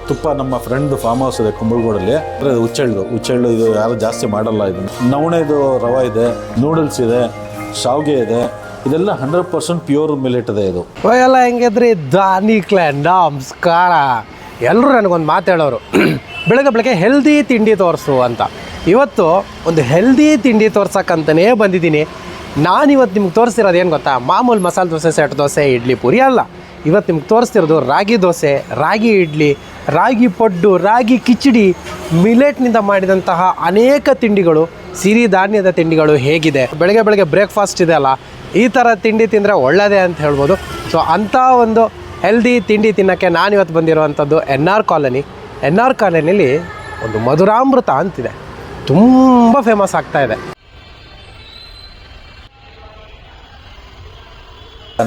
ತುಪ್ಪ ನಮ್ಮ friend farm house ಇದೆ ಕುಂಬಳಗೋಡಲ್ಲಿ. ಹುಚ್ಚೆಳ್ಳು ಇದು ಯಾರು ಜಾಸ್ತಿ ಮಾಡಲ್ಲ. ಇದನ್ನು ನವಣೆದು ರವೆ ಇದೆ, ನೂಡಲ್ಸ್ ಇದೆ, ಶಾವಿಗೆ ಇದೆ. ಇದೆಲ್ಲ 100% ಪ್ಯೂರ್ ಮಿಲೆಟ್ ಇದೆ. ಇದು ಎಲ್ಲ ಹೆಂಗಿದ್ರಿ ನಮಸ್ಕಾರ. ಎಲ್ಲರೂ ನನಗೊಂದು ಮಾತು ಹೇಳೋರು, ಬೆಳಗ್ಗೆ ಹೆಲ್ದಿ ತಿಂಡಿ ತೋರಿಸು ಅಂತ. ಇವತ್ತು ಒಂದು ಹೆಲ್ದಿ ತಿಂಡಿ ತೋರ್ಸಕ್ಕಂತಲೇ ಬಂದಿದ್ದೀನಿ. ನಾನಿವತ್ತು ನಿಮ್ಗೆ ತೋರಿಸ್ತಿರೋದು ಏನು ಗೊತ್ತಾ, ಮಾಮೂಲು ಮಸಾಲೆ ದೋಸೆ, ಸೆಟ್ ದೋಸೆ, ಇಡ್ಲಿ, ಪೂರಿ ಅಲ್ಲ. ಇವತ್ತು ನಿಮ್ಗೆ ತೋರಿಸ್ತಿರೋದು ರಾಗಿ ದೋಸೆ, ರಾಗಿ ಇಡ್ಲಿ, ರಾಗಿ ಪಡ್ಡು, ರಾಗಿ ಕಿಚಡಿ, ಮಿಲೆಟ್ನಿಂದ ಮಾಡಿದಂತಹ ಅನೇಕ ತಿಂಡಿಗಳು, ಸಿರಿಧಾನ್ಯದ ತಿಂಡಿಗಳು ಹೇಗಿದೆ. ಬೆಳಗ್ಗೆ ಬ್ರೇಕ್ಫಾಸ್ಟ್ ಇದೆ ಅಲ್ಲ, ಈ ಥರ ತಿಂಡಿ ತಿಂದರೆ ಒಳ್ಳೆಯದೇ ಅಂತ ಹೇಳ್ಬೋದು. ಸೊ ಅಂಥ ಒಂದು ಹೆಲ್ದಿ ತಿಂಡಿ ತಿನ್ನೋಕ್ಕೆ ನಾನಿವತ್ತು ಬಂದಿರುವಂಥದ್ದು NR ಕಾಲೋನಿಲಿ ಒಂದು ಮಧುರಾಮೃತ ಅಂತಿದೆ, ತುಂಬ ಫೇಮಸ್ ಆಗ್ತಾ ಇದೆ.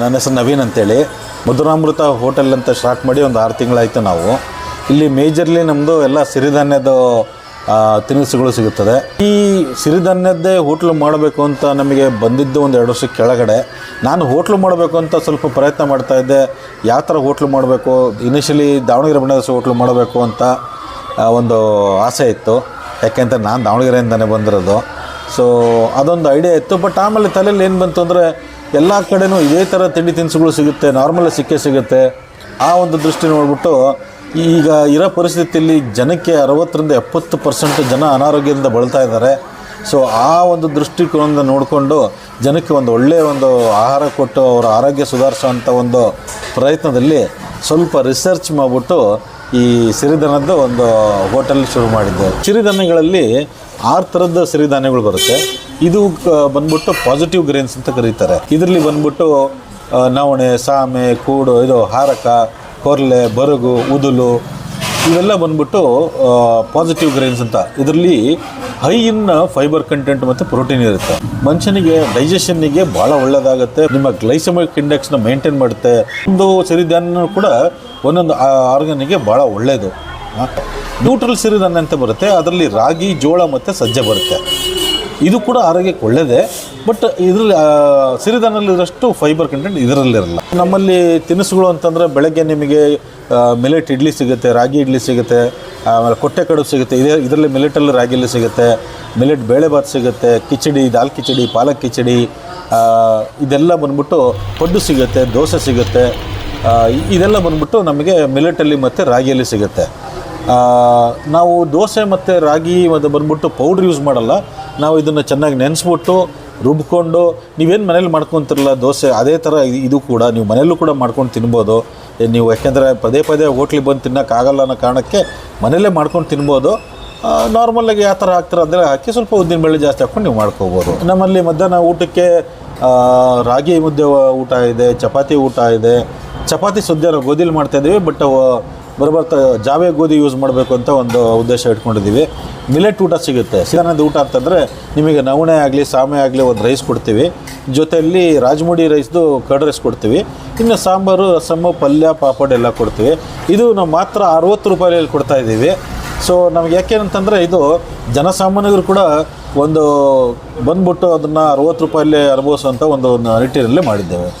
ನನ್ನ ಹೆಸರು ನವೀನ್ ಅಂತೇಳಿ. ಮಧುರಾಮೃತ ಹೋಟೆಲ್ ಅಂತ ಸ್ಟಾರ್ಟ್ ಮಾಡಿ ಒಂದು 6 ತಿಂಗಳಾಯಿತು. ನಾವು ಇಲ್ಲಿ ಮೇಜರ್ಲಿ ನಮ್ಮದು ಎಲ್ಲ ಸಿರಿಧಾನ್ಯದ ತಿನಿಸುಗಳು ಸಿಗುತ್ತದೆ. ಈ ಸಿರಿಧಾನ್ಯದ್ದೇ ಹೋಟ್ಲು ಮಾಡಬೇಕು ಅಂತ ನಮಗೆ ಬಂದಿದ್ದು ಒಂದು 2 ವರ್ಷದ ಕೆಳಗಡೆ. ನಾನು ಹೋಟ್ಲು ಮಾಡಬೇಕು ಅಂತ ಸ್ವಲ್ಪ ಪ್ರಯತ್ನ ಮಾಡ್ತಾಯಿದ್ದೆ. ಯಾವ ಥರ ಹೋಟ್ಲು ಮಾಡಬೇಕು, ಇನಿಷಿಯಲಿ ದಾವಣಗೆರೆ ಬಣ್ಣದ ಹೋಟ್ಲು ಮಾಡಬೇಕು ಅಂತ ಒಂದು ಆಸೆ ಇತ್ತು. ಯಾಕೆಂತ ನಾನು ದಾವಣಗೆರೆಯಿಂದನೇ ಬಂದಿರೋದು. ಸೊ ಅದೊಂದು ಐಡಿಯಾ ಇತ್ತು. ಬಟ್ ಆಮೇಲೆ ತಲೆಯಲ್ಲಿ ಏನು ಬಂತು ಅಂದರೆ, ಎಲ್ಲ ಕಡೆಯೂ ಇದೇ ಥರ ತಿಂಡಿ ತಿನಿಸುಗಳು ಸಿಗುತ್ತೆ, ನಾರ್ಮಲ್ ಸಿಗುತ್ತೆ. ಆ ಒಂದು ದೃಷ್ಟಿ ನೋಡಿಬಿಟ್ಟು ಈಗ ಇರೋ ಪರಿಸ್ಥಿತಿಯಲ್ಲಿ ಜನಕ್ಕೆ 60-70% ಜನ ಅನಾರೋಗ್ಯದಿಂದ ಬಳಲ್ತಾ ಇದ್ದಾರೆ. ಸೊ ಆ ಒಂದು ದೃಷ್ಟಿಕೋನದಿಂದ ನೋಡಿಕೊಂಡು ಜನಕ್ಕೆ ಒಂದು ಒಳ್ಳೆಯ ಒಂದು ಆಹಾರ ಕೊಟ್ಟು ಅವರ ಆರೋಗ್ಯ ಸುಧಾರಿಸೋವಂಥ ಒಂದು ಪ್ರಯತ್ನದಲ್ಲಿ ಸ್ವಲ್ಪ ರಿಸರ್ಚ್ ಮಾಡಿಬಿಟ್ಟು ಈ ಸಿರಿಧಾನ್ಯದ ಒಂದು ಹೋಟೆಲ್ ಶುರು ಮಾಡಿದ್ದೆ. ಸಿರಿಧಾನ್ಯಗಳಲ್ಲಿ 6 ಥರದ ಸಿರಿಧಾನ್ಯಗಳು ಬರುತ್ತೆ. ಇದು ಬಂದ್ಬಿಟ್ಟು ಪಾಸಿಟಿವ್ ಗ್ರೇನ್ಸ್ ಅಂತ ಕರೀತಾರೆ. ಇದರಲ್ಲಿ ಬಂದ್ಬಿಟ್ಟು ನವಣೆ, ಸಾಮೆ, ಕೂಡು, ಹಾರಕ, ಕೊರ್ಲೆ, ಬರಗು, ಉದುಲು, ಇವೆಲ್ಲ ಬಂದ್ಬಿಟ್ಟು ಪಾಸಿಟಿವ್ ಗ್ರೇನ್ಸ್ ಅಂತ. ಇದರಲ್ಲಿ ಹೈ ಇನ್ ಫೈಬರ್ ಕಂಟೆಂಟ್ ಮತ್ತು ಪ್ರೋಟೀನ್ ಇರುತ್ತೆ. ಮನುಷ್ಯನಿಗೆ ಡೈಜೆಷನ್ನಿಗೆ ಭಾಳ ಒಳ್ಳೆಯದಾಗುತ್ತೆ. ನಿಮ್ಮ ಗ್ಲೈಸೆಮಿಕ್ ಇಂಡೆಕ್ಸ್ನ ಮೇಂಟೈನ್ ಮಾಡುತ್ತೆ. ಒಂದು ಸಿರಿಧಾನ್ಯ ಕೂಡ ಒಂದೊಂದು ಆರ್ಗನ್ನಿಗೆ ಭಾಳ ಒಳ್ಳೆಯದು. ನ್ಯೂಟ್ರಲ್ ಸಿರಿಧಾನ್ಯ ಅಂತ ಬರುತ್ತೆ. ಅದರಲ್ಲಿ ರಾಗಿ, ಜೋಳ ಮತ್ತು ಸಜ್ಜೆ ಬರುತ್ತೆ. ಇದು ಕೂಡ ಆರೋಗ್ಯಕ್ಕೆ ಒಳ್ಳೆಯದೇ. ಬಟ್ ಇದರಲ್ಲಿ ಸಿರಿಧಾನ್ಯದಲ್ಲಿರೋಷ್ಟು ಫೈಬರ್ ಕಂಟೆಂಟ್ ಇದರಲ್ಲಿರಲ್ಲ. ನಮ್ಮಲ್ಲಿ ತಿನಿಸುಗಳು ಅಂತಂದರೆ ಬೆಳಗ್ಗೆ ನಿಮಗೆ ಮಿಲೆಟ್ ಇಡ್ಲಿ ಸಿಗುತ್ತೆ, ರಾಗಿ ಇಡ್ಲಿ ಸಿಗುತ್ತೆ, ಆಮೇಲೆ ಕೊಟ್ಟೆ ಕಡುಬು ಸಿಗುತ್ತೆ. ಇದರಲ್ಲಿ ಮಿಲೆಟಲ್ಲಿ ರಾಗಿಯಲ್ಲಿ ಸಿಗುತ್ತೆ. ಮಿಲೆಟ್ ಬೇಳೆಭಾತ್ ಸಿಗುತ್ತೆ, ಕಿಚಡಿ, ದಾಲ್ ಕಿಚಡಿ, ಪಾಲಕ್ ಕಿಚಡಿ, ಇದೆಲ್ಲ ಬಂದ್ಬಿಟ್ಟು ಪಡ್ಡು ಸಿಗುತ್ತೆ, ದೋಸೆ ಸಿಗುತ್ತೆ. ಇದೆಲ್ಲ ಬಂದ್ಬಿಟ್ಟು ನಮಗೆ ಮಿಲೆಟಲ್ಲಿ ಮತ್ತು ರಾಗಿಯಲ್ಲಿ ಸಿಗುತ್ತೆ. ನಾವು ದೋಸೆ ಮತ್ತು ರಾಗಿ ಮತ್ತು ಬಂದ್ಬಿಟ್ಟು ಪೌಡ್ರ್ ಯೂಸ್ ಮಾಡಲ್ಲ. ನಾವು ಇದನ್ನು ಚೆನ್ನಾಗಿ ನೆನೆಸ್ಬಿಟ್ಟು ರುಬ್ಕೊಂಡು, ನೀವೇನು ಮನೇಲಿ ಮಾಡ್ಕೊತಿರಲ್ಲ ದೋಸೆ, ಅದೇ ಥರ ಇದು ಕೂಡ ನೀವು ಮನೆಯಲ್ಲೂ ಕೂಡ ಮಾಡ್ಕೊಂಡು ತಿನ್ಬೋದು ನೀವು. ಯಾಕೆಂದರೆ ಪದೇ ಹೋಟ್ಲಿಗೆ ಬಂದು ತಿನ್ನೋಕ್ಕಾಗಲ್ಲ ಅನ್ನೋ ಕಾರಣಕ್ಕೆ ಮನೆಯಲ್ಲೇ ಮಾಡ್ಕೊಂಡು ತಿನ್ಬೋದು. ನಾರ್ಮಲಾಗಿ ಯಾವ ಥರ ಹಾಕ್ತಾರೆ ಅದೆಲ್ಲ ಹಾಕಿ ಸ್ವಲ್ಪ ಉದ್ದಿನ ಬೇಳೆ ಜಾಸ್ತಿ ಹಾಕ್ಕೊಂಡು ನೀವು ಮಾಡ್ಕೋಬೋದು. ನಮ್ಮಲ್ಲಿ ಮಧ್ಯಾಹ್ನ ಊಟಕ್ಕೆ ರಾಗಿ ಮುದ್ದೆ ಊಟ ಇದೆ, ಚಪಾತಿ ಊಟ ಇದೆ. ಚಪಾತಿ ಸದ್ಯ ನಾವು ಗೋಧಿಲಿ ಮಾಡ್ತಾಯಿದ್ದೀವಿ. ಬಟ್ ಬರ್ತಾ ಜಾವೆ ಗೋಧಿ ಯೂಸ್ ಮಾಡಬೇಕು ಅಂತ ಒಂದು ಉದ್ದೇಶ ಇಟ್ಕೊಂಡಿದ್ದೀವಿ. ಮಿಲೆಟ್ ಊಟ ಸಿಗುತ್ತೆ. ಸಿರಿಧಾನ್ಯದ ಊಟ ಅಂತಂದರೆ ನಿಮಗೆ ನವಣೆ ಆಗಲಿ, ಸಾಮೆ ಆಗಲಿ ಒಂದು ರೈಸ್ ಕೊಡ್ತೀವಿ. ಜೊತೆಯಲ್ಲಿ ರಾಜಮುಡಿ ರೈಸ್ದು ಕರ್ಡ್ ರೈಸ್ ಕೊಡ್ತೀವಿ. ಇನ್ನು ಸಾಂಬಾರು, ರಸಮ್ಮು, ಪಲ್ಯ, ಪಾಪಡ್ ಎಲ್ಲ ಕೊಡ್ತೀವಿ. ಇದು ನಾವು ಮಾತ್ರ 60 ರೂಪಾಯಲ್ಲಿ ಕೊಡ್ತಾಯಿದ್ದೀವಿ. ಸೊ ನಮ್ಗೆ ಯಾಕೇನಂತಂದರೆ ಇದು ಜನಸಾಮಾನ್ಯರು ಕೂಡ ಒಂದು ಬಂದ್ಬಿಟ್ಟು ಅದನ್ನು 60 ರೂಪಾಯಲ್ಲಿ ಅನುಭವಿಸೋಂಥ ಒಂದು ನಿಟ್ಟಿನಲ್ಲಿ ಮಾಡಿದ್ದೇವೆ.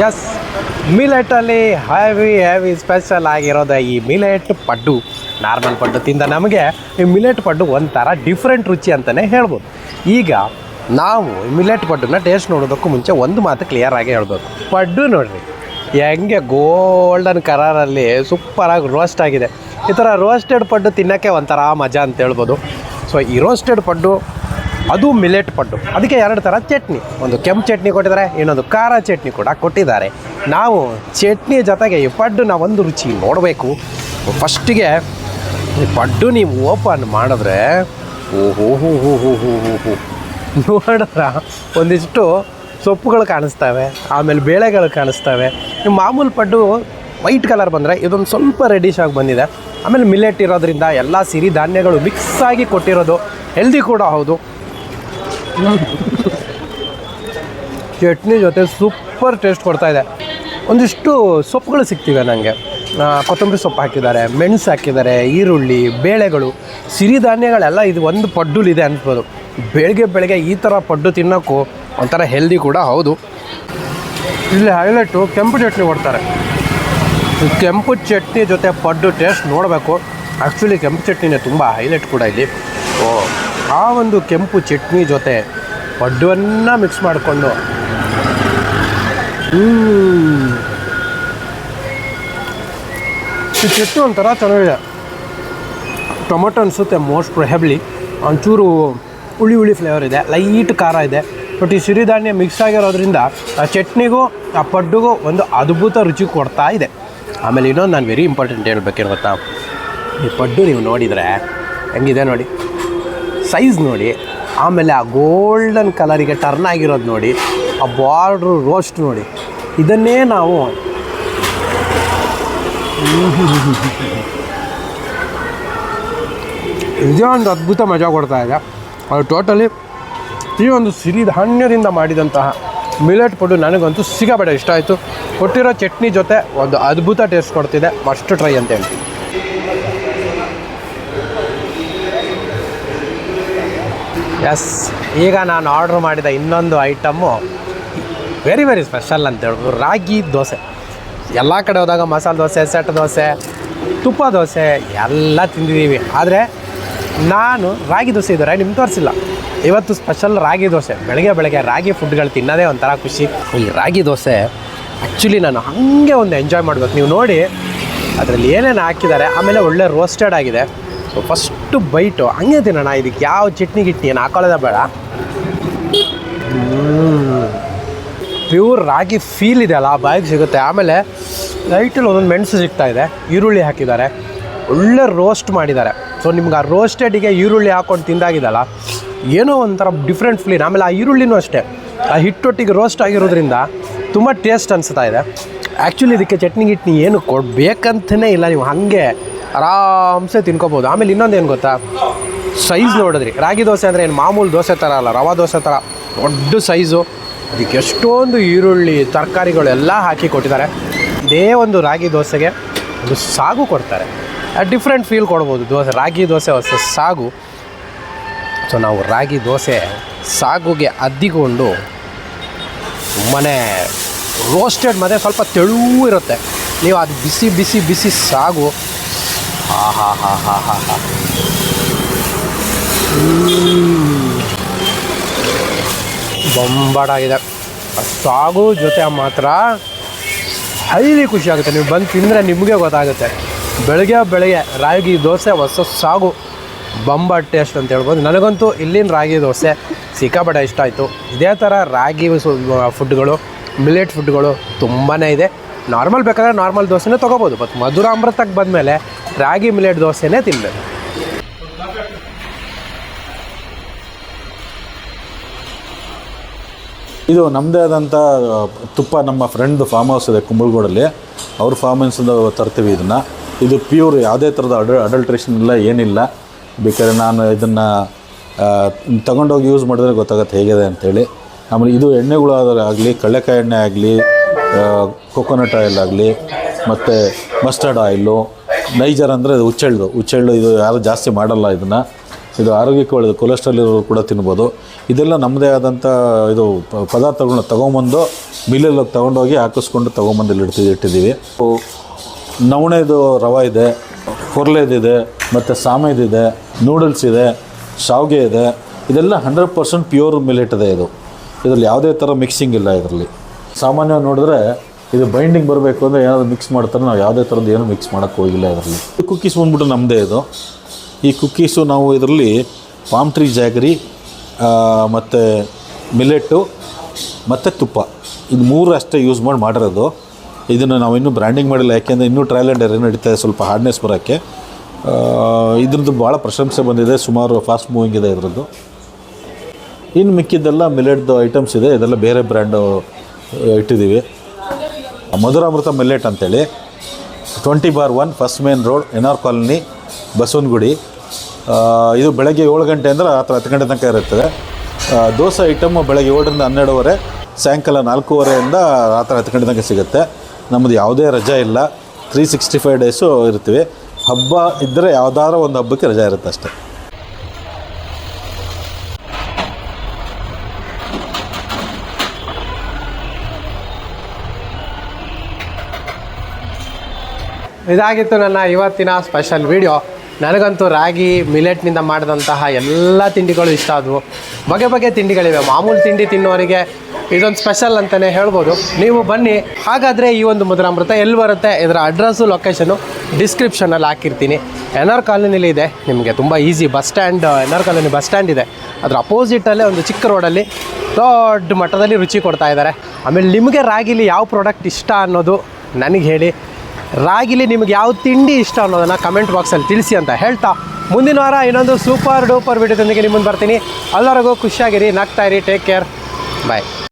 ಎಸ್, ಮಿಲೆಟಲ್ಲಿ ಹೆವಿ ಸ್ಪೆಷಲ್ ಆಗಿರೋದು ಈ ಮಿಲೆಟ್ ಪಡ್ಡು. ನಾರ್ಮಲ್ ಪಡ್ಡು ತಿಂದ ನಮಗೆ ಈ ಮಿಲೆಟ್ ಪಡ್ಡು ಒಂಥರ ಡಿಫ್ರೆಂಟ್ ರುಚಿ ಅಂತಲೇ ಹೇಳ್ಬೋದು. ಈಗ ನಾವು ಮಿಲೆಟ್ ಪಡ್ಡನ್ನ ಟೇಸ್ಟ್ ನೋಡೋದಕ್ಕೂ ಮುಂಚೆ ಒಂದು ಮಾತು ಕ್ಲಿಯರ್ ಆಗಿ ಹೇಳ್ಬೋದು. ಪಡ್ಡು ನೋಡಿರಿ, ಹೆಂಗೆ ಗೋಲ್ಡನ್ ಕಲರಲ್ಲಿ ಸೂಪರಾಗಿ ರೋಸ್ಟ್ ಆಗಿದೆ. ಈ ಥರ ರೋಸ್ಟೆಡ್ ಪಡ್ಡು ತಿನ್ನೋಕ್ಕೆ ಒಂಥರ ಮಜಾ ಅಂತ ಹೇಳ್ಬೋದು. ಸೊ ಈ ರೋಸ್ಟೆಡ್ ಪಡ್ಡು ಅದು ಮಿಲೆಟ್ ಪಡ್ಡು, ಅದಕ್ಕೆ 2 ಥರ ಚಟ್ನಿ, ಒಂದು ಕೆಂಪು ಚಟ್ನಿ ಕೊಟ್ಟಿದ್ದಾರೆ, ಇನ್ನೊಂದು ಖಾರ ಚಟ್ನಿ ಕೂಡ ಕೊಟ್ಟಿದ್ದಾರೆ. ನಾವು ಚಟ್ನಿ ಜೊತೆಗೆ ಈ ಪಡ್ಡನ್ನ ಒಂದು ರುಚಿ ನೋಡಬೇಕು. ಫಸ್ಟಿಗೆ ಈ ಪಡ್ಡು ನೀವು ಓಪನ್ ಮಾಡಿದ್ರೆ ಓಹೋ ಹೋ ಹೋ ಹೋ ಹೋ ಹೋ ಹೋ ನೋಡಿದ್ರೆ ಒಂದಿಷ್ಟು ಸೊಪ್ಪುಗಳು ಕಾಣಿಸ್ತವೆ, ಆಮೇಲೆ ಬೇಳೆಗಳು ಕಾಣಿಸ್ತವೆ. ನೀವು ಮಾಮೂಲು ಪಡ್ಡು ವೈಟ್ ಕಲರ್ ಬಂದರೆ ಇದೊಂದು ಸ್ವಲ್ಪ ರೆಡಿಶ್ ಆಗಿ ಬಂದಿದೆ. ಆಮೇಲೆ ಮಿಲೆಟ್ ಇರೋದ್ರಿಂದ ಎಲ್ಲ ಸಿರಿಧಾನ್ಯಗಳು ಮಿಕ್ಸ್ ಆಗಿ ಕೊಟ್ಟಿರೋದು, ಹೆಲ್ದಿ ಕೂಡ ಹೌದು. ಚಟ್ನಿ ಜೊತೆ ಸೂಪರ್ ಟೇಸ್ಟ್ ಕೊಡ್ತಾಯಿದೆ. ಒಂದಿಷ್ಟು ಸೊಪ್ಪುಗಳು ಸಿಗ್ತಿವೆ ನನಗೆ. ಕೊತ್ತಂಬರಿ ಸೊಪ್ಪು ಹಾಕಿದ್ದಾರೆ, ಮೆಣಸು ಹಾಕಿದ್ದಾರೆ, ಈರುಳ್ಳಿ, ಬೇಳೆಗಳು, ಸಿರಿಧಾನ್ಯಗಳೆಲ್ಲ ಇದು ಒಂದು ಪಡ್ಡುಲಿದೆ ಅನ್ಬೋದು. ಬೆಳಗ್ಗೆ ಈ ಥರ ಪಡ್ಡು ತಿನ್ನೋಕ್ಕೂ ಒಂಥರ ಹೆಲ್ದಿ ಕೂಡ ಹೌದು. ಇಲ್ಲಿ ಹೈಲೈಟು ಕೆಂಪು ಚಟ್ನಿ ಕೊಡ್ತಾರೆ. ಕೆಂಪು ಚಟ್ನಿ ಜೊತೆ ಪಡ್ಡು ಟೇಸ್ಟ್ ನೋಡಬೇಕು. ಆ್ಯಕ್ಚುಲಿ ಕೆಂಪು ಚಟ್ನಿನೇ ತುಂಬ ಹೈಲೈಟ್ ಕೂಡ ಇಲ್ಲಿ. ಆ ಒಂದು ಕೆಂಪು ಚಟ್ನಿ ಜೊತೆ ಪಡ್ಡುವನ್ನು ಮಿಕ್ಸ್ ಮಾಡಿಕೊಂಡು ಈ ಚಟ್ನಿ ಒಂಥರ ಚೆನ್ನಾಗಿದೆ. ಟೊಮೊಟೊ ಅನಿಸುತ್ತೆ ಮೋಸ್ಟ್ ಪ್ರೊಹೆಬ್ಲಿ, ಒಂಚೂರು ಹುಳಿ ಫ್ಲೇವರ್ ಇದೆ, ಲೈಟ್ ಖಾರ ಇದೆ. ಬಟ್ ಈ ಸಿರಿಧಾನ್ಯ ಮಿಕ್ಸ್ ಆಗಿರೋದ್ರಿಂದ ಆ ಚಟ್ನಿಗೂ ಆ ಪಡ್ಡುಗೂ ಒಂದು ಅದ್ಭುತ ರುಚಿ ಕೊಡ್ತಾ ಇದೆ. ಆಮೇಲೆ ಇನ್ನೊಂದು ನಾನು ವೆರಿ ಇಂಪಾರ್ಟೆಂಟ್ ಹೇಳ್ಬೇಕೇನು ಗೊತ್ತಾ, ಈ ಪಡ್ಡು ನೀವು ನೋಡಿದರೆ ಹೆಂಗಿದೆ ನೋಡಿ, ಸೈಜ್ ನೋಡಿ, ಆಮೇಲೆ ಆ ಗೋಲ್ಡನ್ ಕಲರಿಗೆ ಟರ್ನ್ ಆಗಿರೋದು ನೋಡಿ, ಆ ಬಾರ್ಡ್ರು ರೋಸ್ಟ್ ನೋಡಿ, ಇದನ್ನೇ ನಾವು ಇದೇ ಒಂದು ಅದ್ಭುತ ಮಜಾ ಕೊಡ್ತಾ ಇದೆ. ಅದು ಟೋಟಲಿ ಈ ಒಂದು ಸಿರಿಧಾನ್ಯದಿಂದ ಮಾಡಿದಂತಹ ಮಿಲೆಟ್ ಪಡ್ಡು ನನಗಂತೂ ಸಿಕ್ಕಾಪಟ್ಟೆ ಇಷ್ಟ ಆಯಿತು. ಕೊಟ್ಟಿರೋ ಚಟ್ನಿ ಜೊತೆ ಒಂದು ಅದ್ಭುತ ಟೇಸ್ಟ್ ಕೊಡ್ತಿದೆ. ಮಸ್ಟ್ ಟ್ರೈ ಅಂತ ಹೇಳ್ತೀನಿ. ಎಸ್, ಈಗ ನಾನು ಆರ್ಡ್ರ್ ಮಾಡಿದ ಇನ್ನೊಂದು ಐಟಮ್ಮು ವೆರಿ ವೆರಿ ಸ್ಪೆಷಲ್ ಅಂತ ಹೇಳ್ಬೋದು, ರಾಗಿ ದೋಸೆ. ಎಲ್ಲ ಕಡೆ ಹೋದಾಗ ಮಸಾಲೆ ದೋಸೆ, ಸೆಟ್ ದೋಸೆ, ತುಪ್ಪ ದೋಸೆ ಎಲ್ಲ ತಿಂದಿದ್ದೀವಿ. ಆದರೆ ನಾನು ರಾಗಿ ದೋಸೆ ಇದ್ದಾರೆ ನಿಮ್ಗೆ ತೋರಿಸಿಲ್ಲ. ಇವತ್ತು ಸ್ಪೆಷಲ್ ರಾಗಿ ದೋಸೆ. ಬೆಳಗ್ಗೆ ರಾಗಿ ಫುಡ್ಗಳು ತಿನ್ನೋದೇ ಒಂಥರ ಖುಷಿ. ಈ ರಾಗಿ ದೋಸೆ ಆ್ಯಕ್ಚುಲಿ ನಾನು ಹಾಗೆ ಒಂದು ಎಂಜಾಯ್ ಮಾಡಬೇಕು. ನೀವು ನೋಡಿ ಅದರಲ್ಲಿ ಏನೇನು ಹಾಕಿದ್ದಾರೆ, ಆಮೇಲೆ ಒಳ್ಳೆ ರೋಸ್ಟೆಡ್ ಆಗಿದೆ. ಸೊ ಫಸ್ಟು ಬೈಟು ಹಂಗೆ ತಿನ್ನೋಣ. ಇದಕ್ಕೆ ಯಾವ ಚಟ್ನಿ ಏನು ಹಾಕೊಳ್ಳೋದೇ ಬೇಡ. ಪ್ಯೂರ್ ರಾಗಿ ಫೀಲ್ ಇದೆ ಅಲ್ಲ, ಬಾಯಿಗೆ ಸಿಗುತ್ತೆ. ಆಮೇಲೆ ಲೈಟಲ್ಲಿ ಒಂದೊಂದು ಮೆಣಸು ಸಿಗ್ತಾಯಿದೆ, ಈರುಳ್ಳಿ ಹಾಕಿದ್ದಾರೆ, ಒಳ್ಳೆ ರೋಸ್ಟ್ ಮಾಡಿದ್ದಾರೆ. ಸೊ ನಿಮ್ಗೆ ಆ ರೋಸ್ಟೆಡಿಗೆ ಈರುಳ್ಳಿ ಹಾಕ್ಕೊಂಡು ತಿಂದಾಗಿದ್ದಲ್ಲ, ಏನೋ ಒಂಥರ ಡಿಫ್ರೆಂಟ್ ಫೀಲ್. ಆಮೇಲೆ ಆ ಈರುಳ್ಳಿನೂ ಅಷ್ಟೇ ಆ ಹಿಟ್ಟೊಟ್ಟಿಗೆ ರೋಸ್ಟ್ ಆಗಿರೋದ್ರಿಂದ ತುಂಬ ಟೇಸ್ಟ್ ಅನಿಸ್ತಾ ಇದೆ. ಆ್ಯಕ್ಚುಲಿ ಇದಕ್ಕೆ ಚಟ್ನಿ ಗಿಟ್ನಿ ಏನು ಕೊಡಬೇಕಂತಲೇ ಇಲ್ಲ, ನೀವು ಹಾಗೆ ಆರಾಮ್ಸೆ ತಿನ್ಕೋಬೋದು. ಆಮೇಲೆ ಇನ್ನೊಂದು ಏನು ಗೊತ್ತಾ, ಸೈಜ್ ನೋಡಿದ್ರಿ, ರಾಗಿ ದೋಸೆ ಅಂದರೆ ಏನು ಮಾಮೂಲು ದೋಸೆ ಥರ ಅಲ್ಲ, ರವಾ ದೋಸೆ ಥರ ದೊಡ್ಡ ಸೈಜು. ಇದಕ್ಕೆ ಎಷ್ಟೊಂದು ಈರುಳ್ಳಿ, ತರಕಾರಿಗಳೆಲ್ಲ ಹಾಕಿ ಕೊಟ್ಟಿದ್ದಾರೆ. ಇದೇ ಒಂದು ರಾಗಿ ದೋಸೆಗೆ ಒಂದು ಸಾಗು ಕೊಡ್ತಾರೆ. ಡಿಫ್ರೆಂಟ್ ಫೀಲ್ ಕೊಡ್ಬೋದು. ರಾಗಿ ದೋಸೆ ಹೊಸ ಸಾಗು. ಸೊ ನಾವು ರಾಗಿ ದೋಸೆ ಸಾಗುಗೆ ಅದ್ದಿಕೊಂಡು ಮನೆ ರೋಸ್ಟೆಡ್ ಮತ್ತು ಸ್ವಲ್ಪ ತೆಳು ಇರುತ್ತೆ. ನೀವು ಅದು ಬಿಸಿ ಸಾಗು, ಬೊಂಬಾಡಾಗಿದೆ. ಸಾಗು ಜೊತೆ ಮಾತ್ರ ಹೈಲಿ ಖುಷಿ ಆಗುತ್ತೆ. ನೀವು ಬಂದು ತಿಂದರೆ ನಿಮಗೆ ಗೊತ್ತಾಗುತ್ತೆ. ಬೆಳಗ್ಗೆ ರಾಗಿ ದೋಸೆ ಹೊಸ ಸಾಗು ಬಂಬ ಟೇಸ್ಟ್ ಅಂತ ಹೇಳ್ಬೋದು. ನನಗಂತೂ ಇಲ್ಲಿನ ರಾಗಿ ದೋಸೆ ಸಿಕ್ಕಾಪಟ್ಟೆ ಇಷ್ಟ ಆಯಿತು. ಇದೇ ಥರ ರಾಗಿ ಫುಡ್ಗಳು, ಮಿಲೆಟ್ ಫುಡ್ಗಳು ತುಂಬಾ ಇದೆ. ನಾರ್ಮಲ್ ಬೇಕಾದ್ರೆ ನಾರ್ಮಲ್ ದೋಸೆನೇ ತೊಗೋಬೋದು. ಬಟ್ ಮಧುರ ಅಮೃತಕ್ಕೆ ಬಂದಮೇಲೆ ರಾಗಿ ಮಿಲೆಟ್ ದೋಸೆನೇ ತಿನ್ನಬೇಕು. ಇದು ನಮ್ಮದೇ ಆದಂಥ ತುಪ್ಪ. ನಮ್ಮ ಫ್ರೆಂಡ್ ಫಾರ್ಮ್ ಹೌಸ್ ಇದೆ ಕುಂಬಳಗೋಡಲ್ಲಿ, ಅವ್ರ ಫಾರ್ಮ್ ಹೌಸಿಂದ ತರ್ತೀವಿ ಇದನ್ನು. ಇದು ಪ್ಯೂರ್, ಯಾವುದೇ ಥರದ ಅಡಲ್ಟ್ರೇಷನ್ ಇಲ್ಲ, ಏನಿಲ್ಲ. ಬೇಕಾದ್ರೆ ನಾನು ಇದನ್ನು ತಗೊಂಡೋಗಿ ಯೂಸ್ ಮಾಡಿದ್ರೆ ಗೊತ್ತಾಗುತ್ತೆ ಹೇಗಿದೆ ಅಂಥೇಳಿ. ಆಮೇಲೆ ಇದು ಎಣ್ಣೆಗಳಾಗಲಿ, ಕಡಲೆಕಾಯಿ ಎಣ್ಣೆ ಆಗಲಿ, ಕೊಕೊನಟ್ ಆಯಿಲ್ ಆಗಲಿ, ಮತ್ತು ಮಸ್ಟರ್ಡ್ ಆಯಿಲು, ನೈಜರ್ ಅಂದರೆ ಅದು ಹುಚ್ಚೆಳ್ಳು ಇದು ಯಾರು ಜಾಸ್ತಿ ಮಾಡಲ್ಲ ಇದನ್ನು. ಇದು ಆರೋಗ್ಯಕ್ಕೆ ಒಳ್ಳೆಯದು, ಕೊಲೆಸ್ಟ್ರಾಲ್ ಇರೋರು ಕೂಡ ತಿನ್ಬೋದು. ಇದೆಲ್ಲ ನಮ್ಮದೇ ಆದಂಥ ಇದು ಪದಾರ್ಥಗಳನ್ನ ತೊಗೊಂಬಂದು ಮಿಲ್ಲಲ್ಲಿ ತೊಗೊಂಡೋಗಿ ಹಾಕಿಸ್ಕೊಂಡು ತೊಗೊಂಬಂದು ಇಲ್ಲಿ ಇಟ್ಟಿದ್ದೀವಿ. ನವಣೆದು ರವೆ ಇದೆ, ಕೊರ್ಲೆದಿದೆ, ಮತ್ತು ಸಾಮೆದಿದೆ, ನೂಡಲ್ಸ್ ಇದೆ, ಶಾವಿಗೆ ಇದೆ. ಇದೆಲ್ಲ 100% ಪ್ಯೂರ್ ಮಿಲೆಟ್ ಇದೆ. ಇದರಲ್ಲಿ ಯಾವುದೇ ಥರ ಮಿಕ್ಸಿಂಗ್ ಇಲ್ಲ. ಇದರಲ್ಲಿ ಸಾಮಾನ್ಯವಾಗಿ ನೋಡಿದ್ರೆ ಇದು ಬೈಂಡಿಂಗ್ ಬರಬೇಕು ಅಂದರೆ ಏನಾದರೂ ಮಿಕ್ಸ್ ಮಾಡ್ತಾರೆ, ನಾವು ಯಾವುದೇ ಥರದ್ದು ಏನೂ ಮಿಕ್ಸ್ ಮಾಡೋಕ್ಕೆ ಹೋಗಿಲ್ಲ ಇದರಲ್ಲಿ. ಈ ಕುಕ್ಕೀಸ್ ಬಂದ್ಬಿಟ್ಟು ನಮ್ಮದೇ ಇದು. ಈ ಕುಕ್ಕೀಸು ನಾವು ಇದರಲ್ಲಿ ಪಾಮ್ ಟ್ರೀ ಜಾಗರಿ ಮತ್ತು ಮಿಲೆಟ್ಟು ಮತ್ತು ತುಪ್ಪ ಇದು 3 ಅಷ್ಟೇ ಯೂಸ್ ಮಾಡಿರೋದು. ಇದನ್ನು ನಾವು ಇನ್ನೂ ಬ್ರ್ಯಾಂಡಿಂಗ್ ಮಾಡಿಲ್ಲ, ಯಾಕೆಂದರೆ ಇನ್ನೂ ಟ್ರಯಲ್ ಆ್ಯಂಡ್ ಎರರ್ ನಡೀತಾ ಇದೆ ಸ್ವಲ್ಪ ಹಾರ್ಡ್ನೆಸ್ ಬರೋಕ್ಕೆ. ಇದ್ರದ್ದು ಭಾಳ ಪ್ರಶಂಸೆ ಬಂದಿದೆ, ಸುಮಾರು ಫಾಸ್ಟ್ ಮೂವಿಂಗ್ ಇದೆ ಇದರದ್ದು. ಇನ್ನು ಮಿಕ್ಕಿದ್ದೆಲ್ಲ ಮಿಲೆಟ್ದು ಐಟಮ್ಸ್ ಇದೆ, ಇದೆಲ್ಲ ಬೇರೆ ಬ್ರ್ಯಾಂಡು ಇಟ್ಟಿದ್ದೀವಿ. ಮಧುರಾಮೃತ ಮಿಲ್ಲೆಟ್ ಅಂತೇಳಿ 20/1 first main road NR colony Basavanagudi. ಇದು ಬೆಳಗ್ಗೆ 7 ಗಂಟೆ ಅಂದರೆ ರಾತ್ರಿ 10 ಗಂಟೆ ತನಕ ಇರುತ್ತದೆ. ದೋಸೆ ಐಟಮ್ ಬೆಳಗ್ಗೆ 7ರಿಂದ 12:30, ಸಾಯಂಕಾಲ 4:30ಯಿಂದ ರಾತ್ರಿ 10 ಗಂಟೆ ತನಕ ಸಿಗುತ್ತೆ. ನಮ್ಮದು ಯಾವುದೇ ರಜೆ ಇಲ್ಲ, 365 ಡೇಸು ಇರ್ತೀವಿ. ಹಬ್ಬ ಇದ್ದರೆ ಯಾವುದಾದ್ರೂ ಒಂದು ಹಬ್ಬಕ್ಕೆ ರಜೆ ಇರುತ್ತೆ ಅಷ್ಟೇ. ಇದಾಗಿತ್ತು ನನ್ನ ಇವತ್ತಿನ ಸ್ಪೆಷಲ್ ವಿಡಿಯೋ. ನನಗಂತೂ ರಾಗಿ ಮಿಲೆಟ್ನಿಂದ ಮಾಡಿದಂತಹ ಎಲ್ಲ ತಿಂಡಿಗಳು ಇಷ್ಟ ಆದವು. ಬಗೆ ಬಗೆ ತಿಂಡಿಗಳಿವೆ. ಮಾಮೂಲು ತಿಂಡಿ ತಿನ್ನೋರಿಗೆ ಇದೊಂದು ಸ್ಪೆಷಲ್ ಅಂತಲೇ ಹೇಳ್ಬೋದು. ನೀವು ಬನ್ನಿ. ಹಾಗಾದರೆ ಈ ಒಂದು ಮಧುರಾಮೃತ ಎಲ್ಲಿ ಬರುತ್ತೆ, ಇದರ ಅಡ್ರೆಸ್ಸು ಲೊಕೇಶನು ಡಿಸ್ಕ್ರಿಪ್ಷನಲ್ಲಿ ಹಾಕಿರ್ತೀನಿ. NR ಕಾಲೋನಿಲಿ ಇದೆ, ನಿಮಗೆ ತುಂಬ easy. Bus stand, NR colony bus stand ಇದೆ, ಅದರ ಅಪೋಸಿಟಲ್ಲೇ ಒಂದು ಚಿಕ್ಕ ರೋಡಲ್ಲಿ ದೊಡ್ಡ ಮಟ್ಟದಲ್ಲಿ ರುಚಿ ಕೊಡ್ತಾ ಇದ್ದಾರೆ. ಆಮೇಲೆ ನಿಮಗೆ ರಾಗಿಲಿ ಯಾವ ಪ್ರಾಡಕ್ಟ್ ಇಷ್ಟ ಅನ್ನೋದು ನನಗೆ ಹೇಳಿ. ರಾಗಿಲಿ ನಿಮಗೆ ಯಾವ ತಿಂಡಿ ಇಷ್ಟ ಅನ್ನೋದನ್ನು ಕಮೆಂಟ್ ಬಾಕ್ಸಲ್ಲಿ ತಿಳಿಸಿ ಅಂತ ಹೇಳ್ತಾ, ಮುಂದಿನ ವಾರ ಇನ್ನೊಂದು ಸೂಪರ್ ಡೂಪರ್ ವಿಡಿಯೋದೊಂದಿಗೆ ನಿಮ್ಮನ್ನು ಬರ್ತೀನಿ. ಎಲ್ಲರಿಗೂ ಖುಷಿಯಾಗಿರಿ, ನಗ್ತಾಯಿರಿ, ಟೇಕ್ ಕೇರ್, ಬಾಯ್.